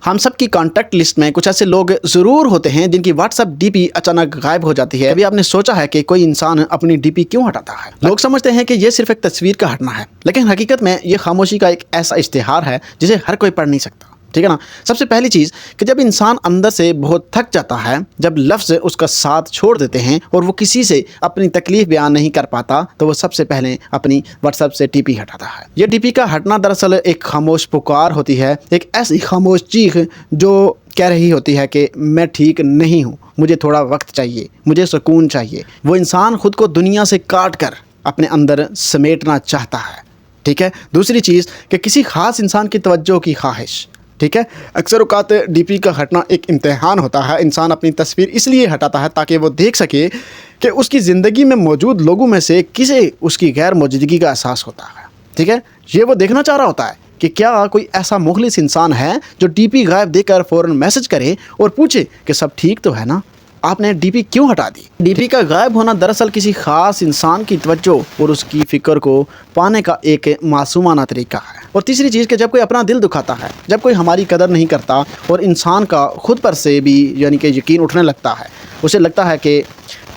ہم سب کی contact list میں کچھ ایسے لوگ ضرور ہوتے ہیں جن کی واٹس ایپ ڈی پی اچانک غائب ہو جاتی ہے۔ ابھی آپ نے سوچا ہے کہ کوئی انسان اپنی ڈی پی کیوں ہٹاتا ہے؟ لوگ سمجھتے ہیں کہ یہ صرف ایک تصویر کا ہٹنا ہے، لیکن حقیقت میں یہ خاموشی کا ایک ایسا اشتہار ہے جسے ہر کوئی پڑھ نہیں سکتا، ٹھیک ہے نا۔ سب سے پہلی چیز کہ جب انسان اندر سے بہت تھک جاتا ہے، جب لفظ اس کا ساتھ چھوڑ دیتے ہیں اور وہ کسی سے اپنی تکلیف بیان نہیں کر پاتا، تو وہ سب سے پہلے اپنی واٹس ایپ سے ڈی پی ہٹاتا ہے۔ یہ ڈی پی کا ہٹنا دراصل ایک خاموش پکار ہوتی ہے، ایک ایسی خاموش چیخ جو کہہ رہی ہوتی ہے کہ میں ٹھیک نہیں ہوں، مجھے تھوڑا وقت چاہیے، مجھے سکون چاہیے۔ وہ انسان خود کو دنیا سے کاٹ کر اپنے اندر سمیٹنا چاہتا ہے، ٹھیک ہے۔ دوسری چیز کہ کسی خاص انسان کی توجہ کی خواہش، ٹھیک ہے۔ اکثر اوقات ڈی پی کا ہٹنا ایک امتحان ہوتا ہے۔ انسان اپنی تصویر اس لیے ہٹاتا ہے تاکہ وہ دیکھ سکے کہ اس کی زندگی میں موجود لوگوں میں سے کسے اس کی غیر موجودگی کا احساس ہوتا ہے، ٹھیک ہے۔ یہ وہ دیکھنا چاہ رہا ہوتا ہے کہ کیا کوئی ایسا مخلص انسان ہے جو ڈی پی غائب دیکھ کر فوراً میسج کرے اور پوچھے کہ سب ٹھیک تو ہے نا، آپ نے ڈی پی کیوں ہٹا دی؟ ڈی پی کا غائب ہونا دراصل کسی خاص انسان کی توجہ اور اس کی فکر کو پانے کا ایک معصومانہ طریقہ ہے۔ اور تیسری چیز کہ جب کوئی اپنا دل دکھاتا ہے، جب کوئی ہماری قدر نہیں کرتا اور انسان کا خود پر سے بھی یعنی کہ یقین اٹھنے لگتا ہے، اسے لگتا ہے کہ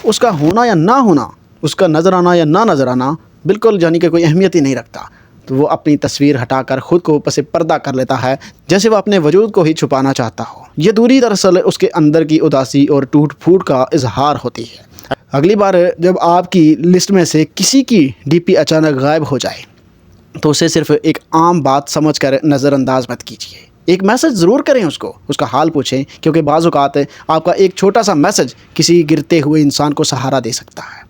اس کا ہونا یا نہ ہونا، اس کا نظر آنا یا نہ نظر آنا بالکل یعنی کہ کوئی اہمیت ہی نہیں رکھتا، تو وہ اپنی تصویر ہٹا کر خود کو پس پردہ کر لیتا ہے، جیسے وہ اپنے وجود کو ہی چھپانا چاہتا ہو۔ یہ دوری دراصل اس کے اندر کی اداسی اور ٹوٹ پھوٹ کا اظہار ہوتی ہے۔ اگلی بار جب آپ کی لسٹ میں سے کسی کی ڈی پی اچانک غائب ہو جائے تو اسے صرف ایک عام بات سمجھ کر نظر انداز مت کیجیے۔ ایک میسج ضرور کریں، اس کو اس کا حال پوچھیں، کیونکہ بعض اوقات آپ کا ایک چھوٹا سا میسج کسی گرتے ہوئے انسان کو سہارا دے سکتا ہے۔